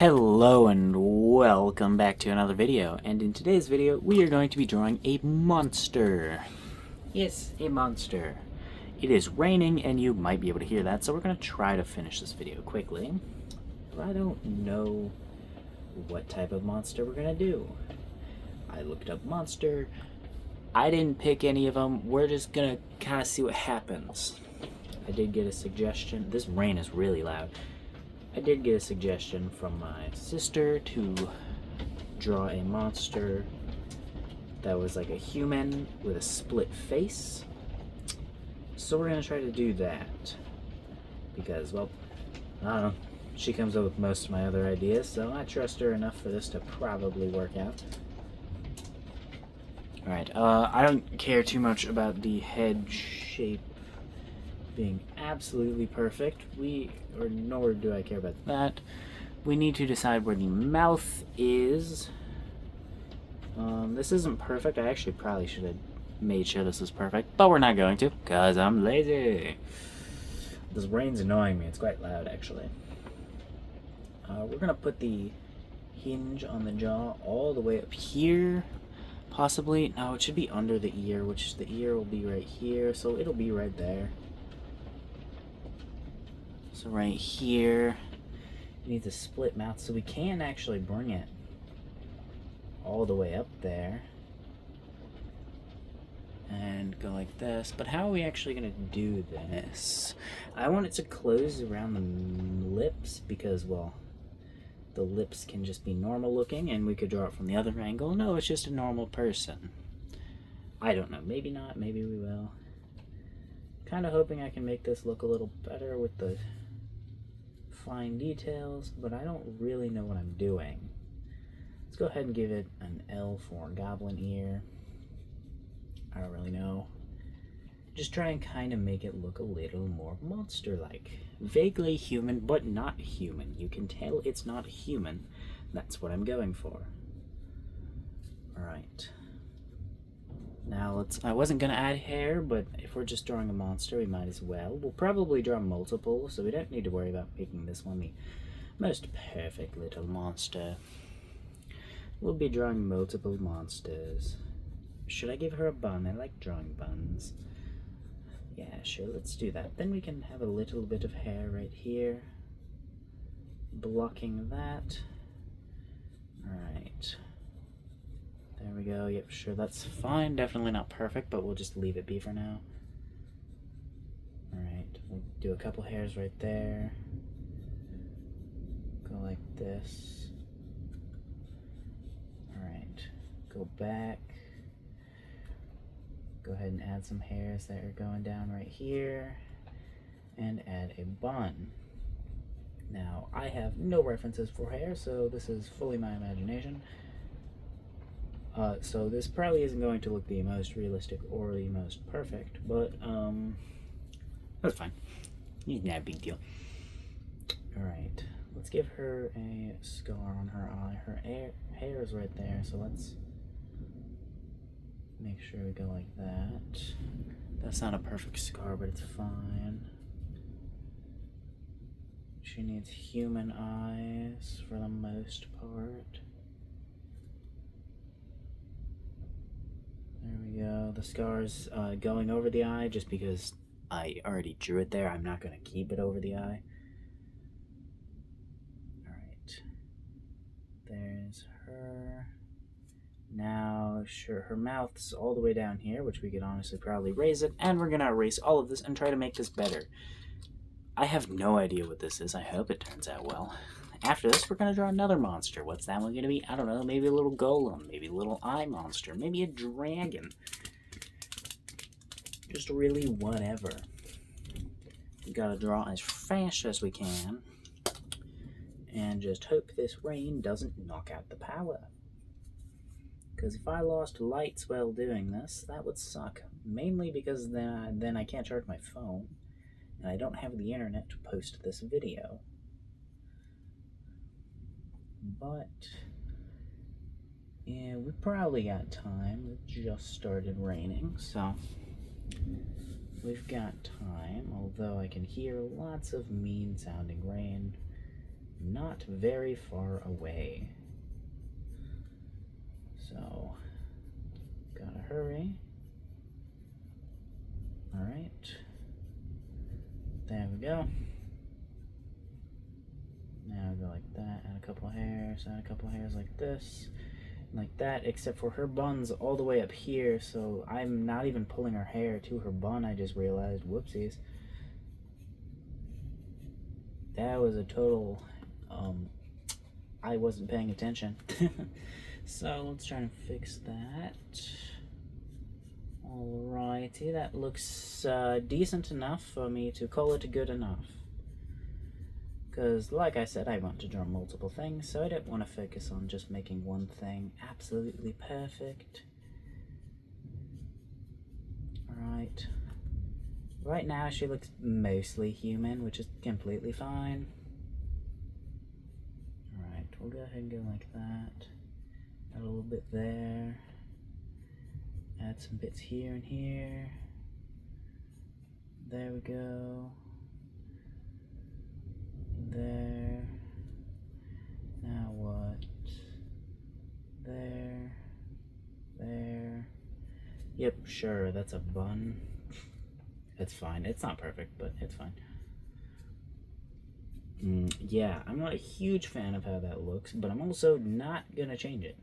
Hello and welcome back to another video, and in today's video we are going to be drawing a monster. Yes, a monster. It is raining and you might be able to hear that, so we're going to try to finish this video quickly. But I don't know what type of monster we're going to do. I looked up monster. I didn't pick any of them. We're just going to kind of see what happens. I did get a suggestion. This rain is really loud. I did get a suggestion from my sister to draw a monster that was like a human with a split face. So we're going to try to do that. Because, well, I don't know. She comes up with most of my other ideas, so I trust her enough for this to probably work out. Alright, I don't care too much about the head shape being absolutely perfect. Nor do I care about that. We need to decide where the mouth is. This isn't perfect. I actually probably should have made sure this was perfect, but we're not going to, because I'm lazy. This rain's annoying me. It's quite loud, actually. We're going to put the hinge on the jaw all the way up here. Possibly. No, it should be under the ear, which the ear will be right here, so it'll be right there. So right here, it needs a split mouth, so we can actually bring it all the way up there and go like this. But how are we actually going to do this? I want it to close around the lips because, well, the lips can just be normal looking and we could draw it from the other angle. No, it's just a normal person. I don't know. Maybe not. Maybe we will. Kind of hoping I can make this look a little better with the fine details, but I don't really know what I'm doing. Let's go ahead and give it an L for goblin ear. I don't really know. Just try and kind of make it look a little more monster-like. Vaguely human, but not human. You can tell it's not human. That's what I'm going for. Alright. Now I wasn't going to add hair, but if we're just drawing a monster, we might as well. We'll probably draw multiple, so we don't need to worry about making this one the most perfect little monster. We'll be drawing multiple monsters. Should I give her a bun? I like drawing buns. Yeah, sure, let's do that. Then we can have a little bit of hair right here, blocking that. Alright. There we go. Yep, sure, that's fine. Definitely not perfect, but we'll just leave it be for now. Alright, we'll do a couple hairs right there. Go like this. Alright, go back. Go ahead and add some hairs that are going down right here. And add a bun. Now, I have no references for hair, so this is fully my imagination. So this probably isn't going to look the most realistic or the most perfect, but that's fine. It's not a big deal. Alright, let's give her a scar on her eye. Her hair is right there, so let's make sure we go like that. That's not a perfect scar, but it's fine. She needs human eyes for the most part. There we go. The scar's going over the eye just because I already drew it there. I'm not going to keep it over the eye. Alright. There's her. Now, sure, her mouth's all the way down here, which we could honestly probably raise it. And we're going to erase all of this and try to make this better. I have no idea what this is. I hope it turns out well. After this, we're going to draw another monster. What's that one going to be? I don't know. Maybe a little golem. Maybe a little eye monster. Maybe a dragon. Just really whatever. We got to draw as fast as we can. And just hope this rain doesn't knock out the power. Because if I lost lights while doing this, that would suck. Mainly because then I can't charge my phone. And I don't have the internet to post this video. But yeah, we probably got time. It just started raining, so we've got time. Although I can hear lots of mean sounding rain not very far away. So, gotta hurry. Alright. There we go. Now go like that, add a couple hairs, add a couple hairs like this, like that, except for her bun's all the way up here, so I'm not even pulling her hair to her bun, I just realized, whoopsies. That was a total, I wasn't paying attention. So let's try and fix that. Alrighty, that looks decent enough for me to call it good enough. Because, like I said, I want to draw multiple things, so I don't want to focus on just making one thing absolutely perfect. Alright. Right now, she looks mostly human, which is completely fine. Alright, we'll go ahead and go like that. Add a little bit there. Add some bits here and here. There we go. There. Now what? There. There. Yep, sure, that's a bun. It's fine. It's not perfect, but it's fine. Yeah, I'm not a huge fan of how that looks, but I'm also not gonna change it.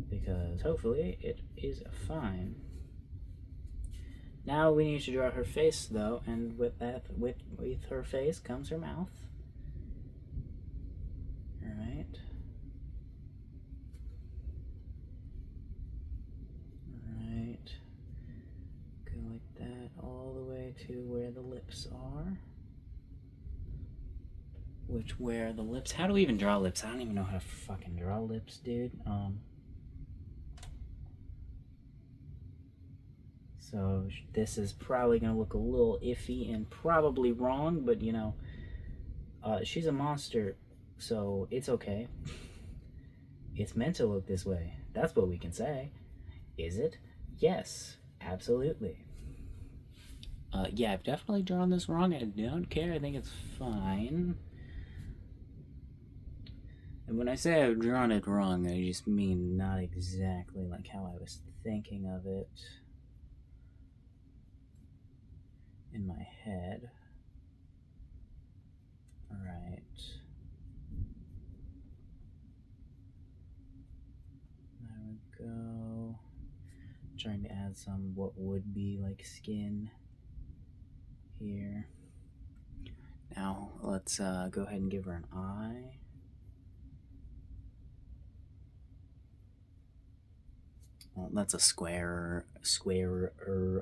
Because hopefully it is fine. Now we need to draw her face though, and with that, with her face comes her mouth. Alright. Alright. Go like that all the way to where the lips are. Where the lips, how do we even draw lips? I don't even know how to fucking draw lips, dude. So this is probably going to look a little iffy and probably wrong, but you know, she's a monster, so it's okay. It's meant to look this way. That's what we can say. Is it? Yes, absolutely. Yeah, I've definitely drawn this wrong. I don't care. I think it's fine. And when I say I've drawn it wrong, I just mean not exactly like how I was thinking of it in my head. Alright. There we go. Trying to add some what would be like skin here. Now let's go ahead and give her an eye. Well, that's a squarer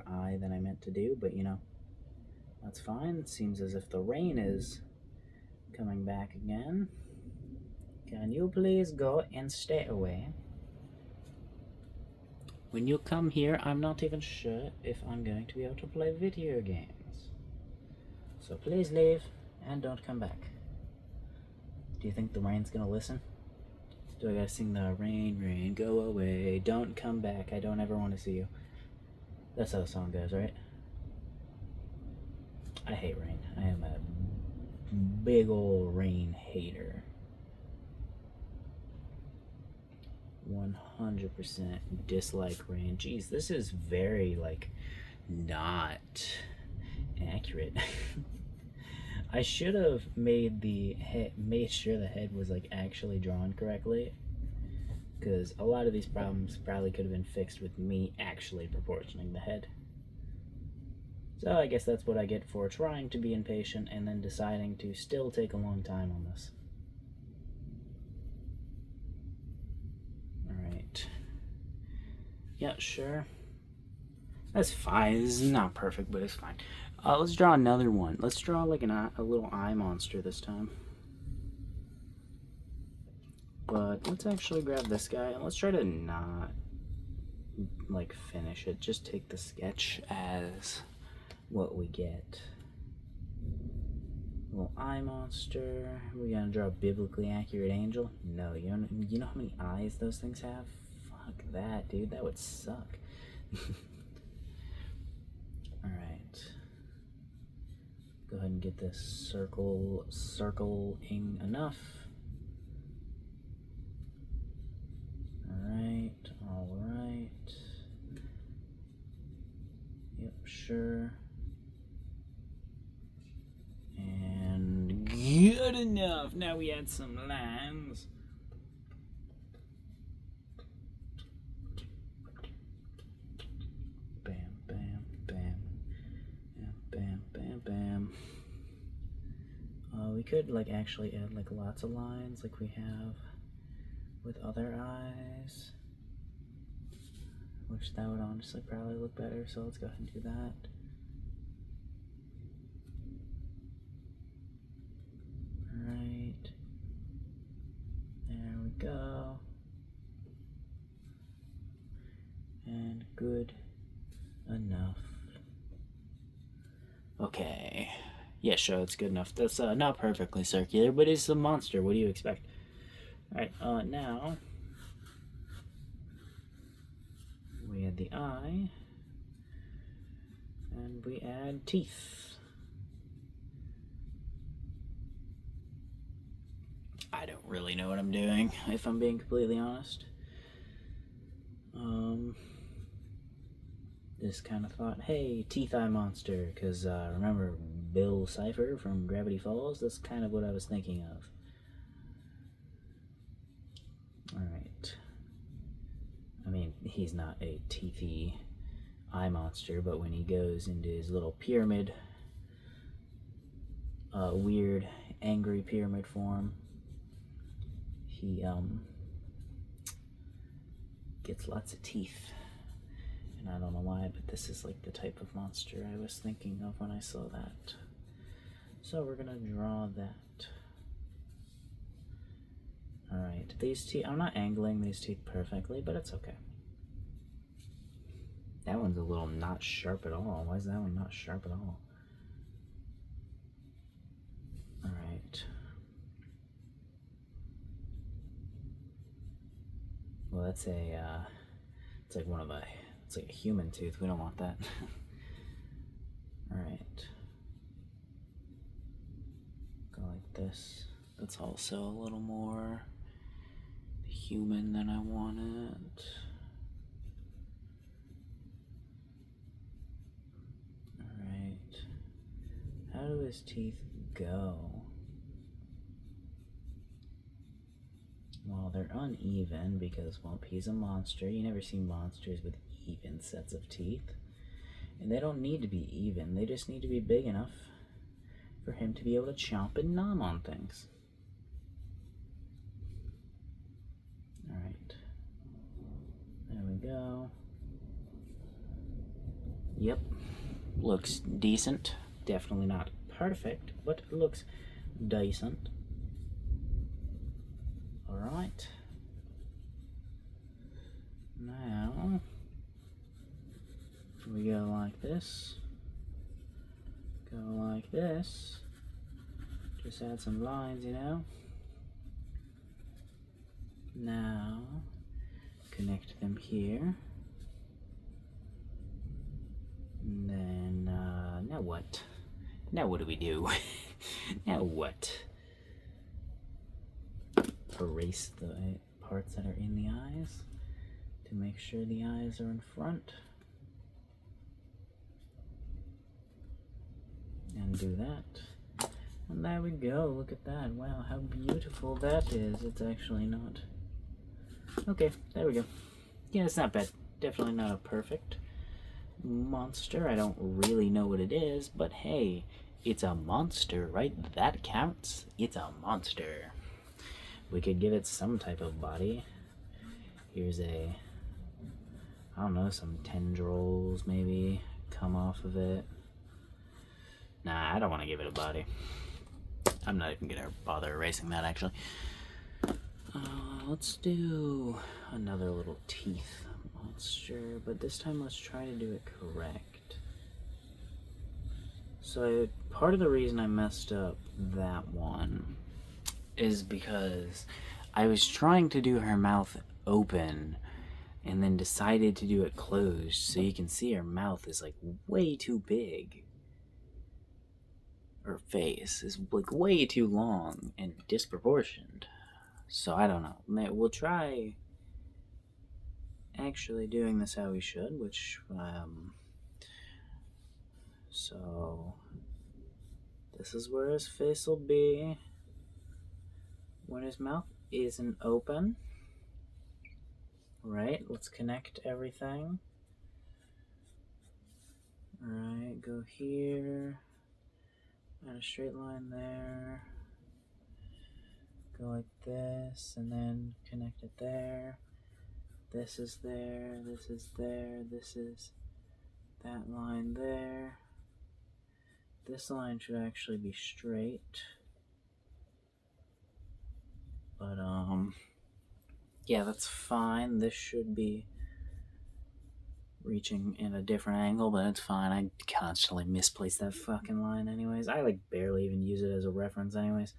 eye than I meant to do, but you know, that's fine. It seems as if the rain is coming back again. Can you please go and stay away? When you come here, I'm not even sure if I'm going to be able to play video games. So please leave and don't come back. Do you think the rain's gonna listen? Do I gotta sing the rain, rain, go away, don't come back, I don't ever want to see you? That's how the song goes, right? I hate rain. I am a big ol' rain hater. 100% dislike rain. Jeez, this is very, like, not accurate. I should have made sure the head was like actually drawn correctly, because a lot of these problems probably could have been fixed with me actually proportioning the head. So I guess that's what I get for trying to be impatient and then deciding to still take a long time on this. Alright. Yeah, sure. That's fine. This is not perfect, but it's fine. Let's draw another one. Let's draw like a little eye monster this time. But let's actually grab this guy and let's try to not like finish it. Just take the sketch as what we get. Little eye monster. We're gonna draw a biblically accurate angel. No, you know how many eyes those things have? Fuck that, dude. That would suck. Alright. Go ahead and get this circling enough. Alright, alright. Yep, sure. And good enough. Now we add some lines. Bam, bam, bam. Bam, bam, bam. We could like actually add like lots of lines like we have with other eyes, which that would honestly probably look better, so let's go ahead and do that. Alright, there we go, and good enough. Okay, yeah, sure, it's good enough. That's not perfectly circular, but it's a monster. What do you expect? Alright, now we add the eye, and we add teeth. I don't really know what I'm doing, if I'm being completely honest. Just kind of thought, hey, teeth eye monster, because remember Bill Cipher from Gravity Falls? That's kind of what I was thinking of. Alright. I mean, he's not a teethy eye monster, but when he goes into his little pyramid, weird, angry pyramid form, he gets lots of teeth. And I don't know why, but this is like the type of monster I was thinking of when I saw that. So we're gonna draw that. Alright, these teeth, I'm not angling these teeth perfectly, but it's okay. That one's a little not sharp at all. Why is that one not sharp at all? Alright. Well, that's a, it's like one of the, it's like a human tooth. We don't want that. Alright. Go like this. That's also a little more human than I wanted. Alright. How do his teeth go? Well, they're uneven because, well, he's a monster. You never see monsters with even sets of teeth. And they don't need to be even. They just need to be big enough for him to be able to chomp and nom on things. Alright. There we go. Yep. Looks decent. Definitely not perfect, but it looks decent. Alright. Now, we go like this. Go like this. Just add some lines, you know. Now, connect them here. And then, now what? Now what do we do? Now what? Erase the parts that are in the eyes to make sure the eyes are in front. And do that. And there we go. Look at that. Wow, how beautiful that is. It's actually not. Okay, there we go. Yeah, it's not bad. Definitely not a perfect monster. I don't really know what it is, but hey, it's a monster, right? That counts. It's a monster. We could give it some type of body. Here's a, I don't know, some tendrils maybe come off of it. Nah, I don't want to give it a body. I'm not even gonna bother erasing that, actually. Let's do another little teeth monster, but this time let's try to do it correct. So part of the reason I messed up that one is because I was trying to do her mouth open and then decided to do it closed, so you can see her mouth is like way too big. or face is like way too long and disproportioned. So I don't know. We'll try actually doing this how we should, which so this is where his face will be when his mouth isn't open. Right, let's connect everything. Alright, go here, add a straight line there, go like this, and then connect it there. This is there, this is there, this is that line there. This line should actually be straight. But, yeah, that's fine. This should be reaching in a different angle, but it's fine. I constantly misplace that fucking line anyways. I, like, barely even use it as a reference anyways.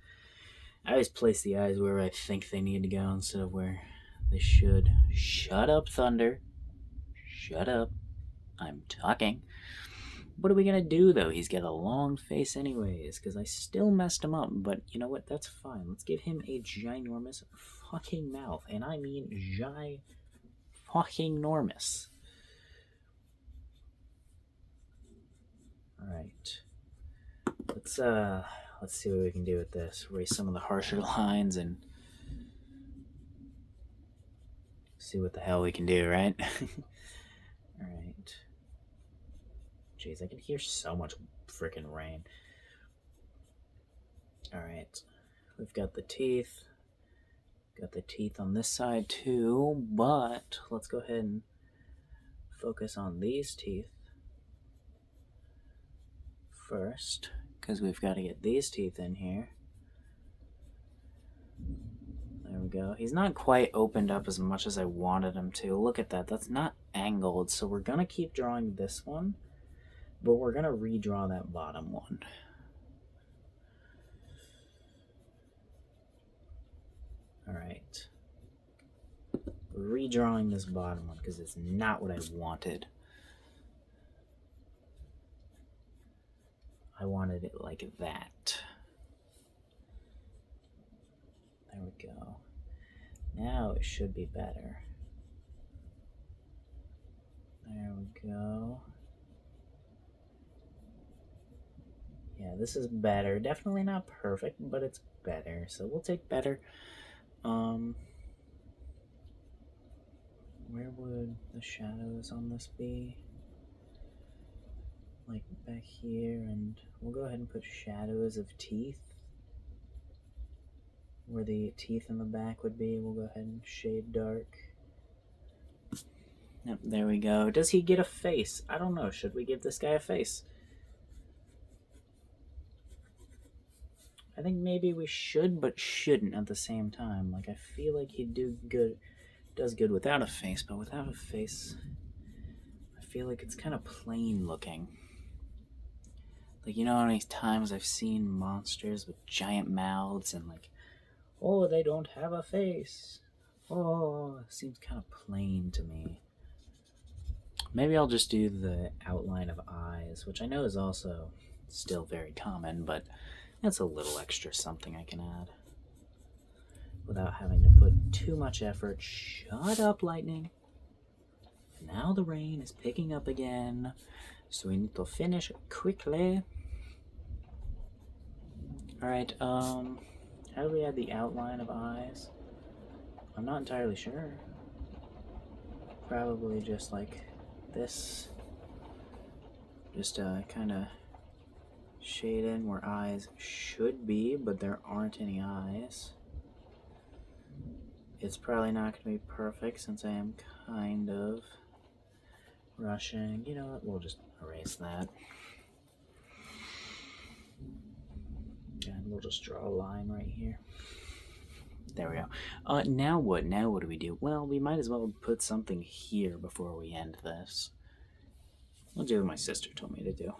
I always place the eyes where I think they need to go instead of where they should. Shut up, Thunder. Shut up. I'm talking. What are we gonna do, though? He's got a long face anyways, because I still messed him up, but you know what? That's fine. Let's give him a ginormous fucking mouth, and I mean fucking-normous. Alright. Let's see what we can do with this. Erase some of the harsher lines and see what the hell we can do, right? Alright. Jeez, I can hear so much freaking rain. Alright. We've got the teeth. Got the teeth on this side too, but let's go ahead and focus on these teeth first, because we've got to get these teeth in here. There we go. He's not quite opened up as much as I wanted him to. Look at that. That's not angled, so we're going to keep drawing this one, but we're going to redraw that bottom one. Alright. Redrawing this bottom one because it's not what I wanted. I wanted it like that. There we go. Now it should be better. There we go. Yeah, this is better. Definitely not perfect, but it's better. So we'll take better. Where would the shadows on this be? Like back here, and we'll go ahead and put shadows of teeth. Where the teeth in the back would be, we'll go ahead and shade dark. Yep, there we go. Does he get a face? I don't know. Should we give this guy a face? I think maybe we should, but shouldn't at the same time. Like, I feel like he'd does good without a face, but without a face, I feel like it's kind of plain looking. Like, you know how many times I've seen monsters with giant mouths and like, oh, they don't have a face. Oh, it seems kind of plain to me. Maybe I'll just do the outline of eyes, which I know is also still very common, but that's a little extra something I can add without having to put too much effort. Shut up, lightning. Now the rain is picking up again, so we need to finish quickly. Alright, how do we add the outline of eyes? I'm not entirely sure. Probably just like this. Just kind of shade in where eyes should be, but there aren't any eyes. It's probably not going to be perfect since I am kind of rushing. You know what? We'll just erase that. And we'll just draw a line right here. There we go. Now what? Now what do we do? Well, we might as well put something here before we end this. We'll do what my sister told me to do.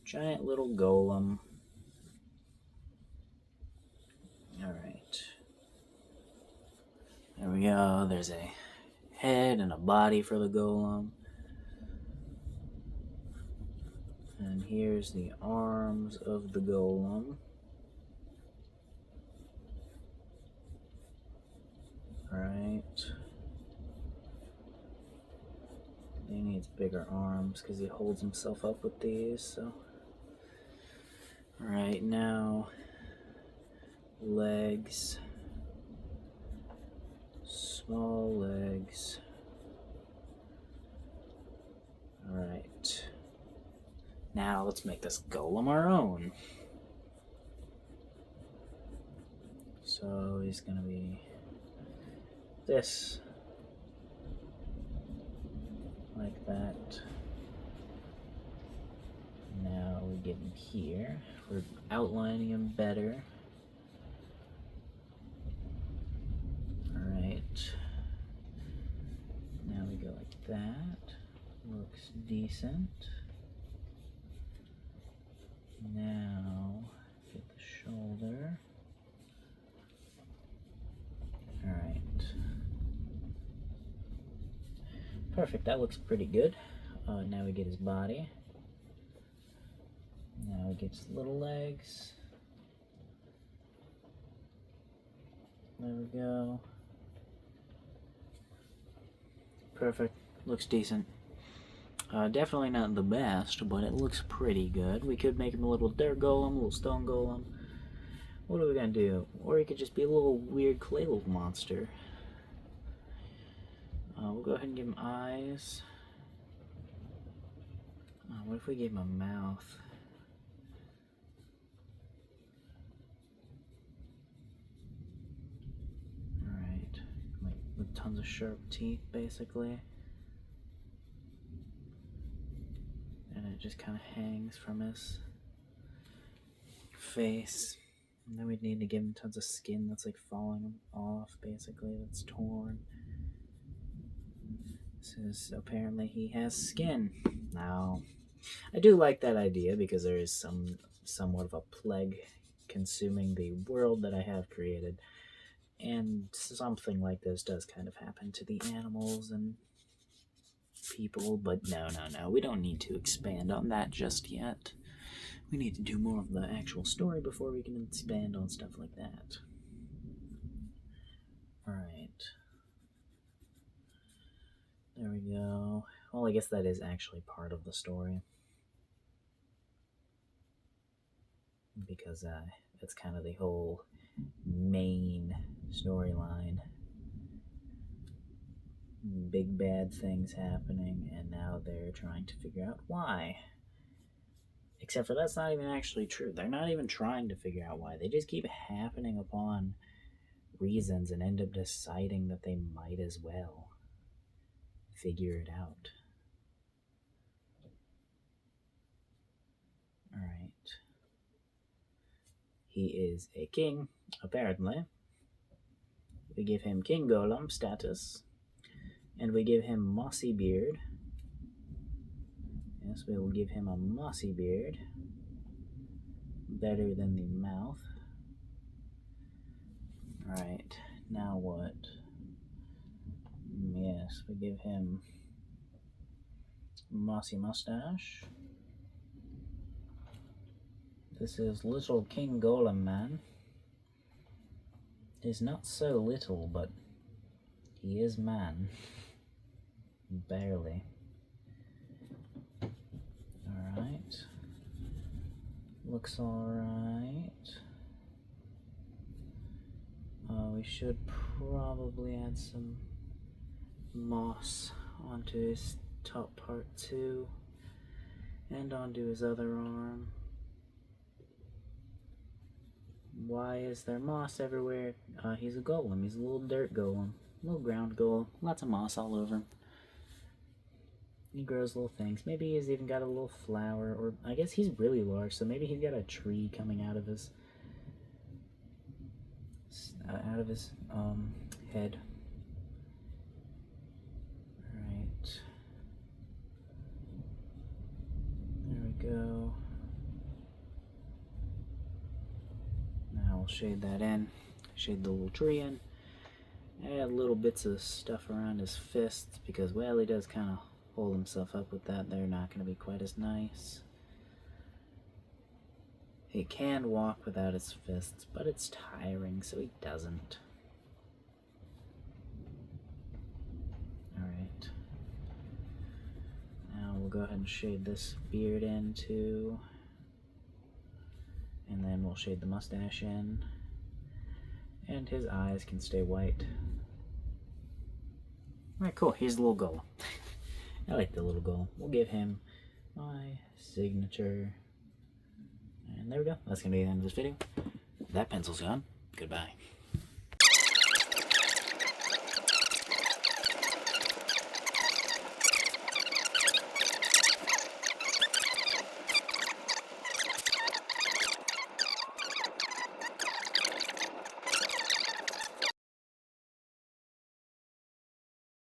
Giant little golem. Alright. There we go. There's a head and a body for the golem. And here's the arms of the golem. Right. He needs bigger arms because he holds himself up with these, so. Alright, now legs. Small legs. Alright. Now let's make this golem our own. So he's gonna be this. Like that. Now we get him here. We're outlining him better. Alright. Now we go like that. Looks decent. Now get the shoulder. Alright. Perfect, that looks pretty good. Now we get his body. Now he gets little legs. There we go. Perfect, looks decent. Definitely not the best, but it looks pretty good. We could make him a little dirt golem, a little stone golem. What are we gonna do? Or he could just be a little weird clay little monster. We'll go ahead and give him eyes. What if we gave him a mouth? Alright, like with tons of sharp teeth, basically. And it just kind of hangs from his face. And then we'd need to give him tons of skin that's like falling off, basically, that's torn. Says apparently he has skin. Now, I do like that idea because there is somewhat of a plague consuming the world that I have created. And something like this does kind of happen to the animals and people, but no, we don't need to expand on that just yet. We need to do more of the actual story before we can expand on stuff like that. Alright. There we go. Well, I guess that is actually part of the story. Because that's kind of the whole main storyline. Big bad things happening, and now they're trying to figure out why. Except for that's not even actually true. They're not even trying to figure out why. They just keep happening upon reasons and end up deciding that they might as well figure it out. Alright. He is a king, apparently. We give him King Golem status. And we give him mossy beard. Yes, we will give him a mossy beard. Better than the mouth. Alright, now what? Yes, we give him mossy mustache. This is little King Golem Man. He's not so little, but he is man. Barely. Alright. Looks alright. We should probably add some moss onto his top part too. And onto his other arm. Why is there moss everywhere? He's a golem. He's a little dirt golem. A little ground golem. Lots of moss all over him. He grows little things. Maybe he's even got a little flower, or I guess he's really large, so maybe he's got a tree coming out of his head. Alright. There we go. Now we'll shade that in. Shade the little tree in. Add little bits of stuff around his fists because, well, he does kind of hold himself up with that. They're not going to be quite as nice. He can walk without his fists, but it's tiring, so he doesn't. Alright. Now we'll go ahead and shade this beard in too. And then we'll shade the mustache in. And his eyes can stay white. Alright, cool. Here's the little goal. I like the little goal. We'll give him my signature. And there we go. That's going to be the end of this video. That pencil's gone. Goodbye.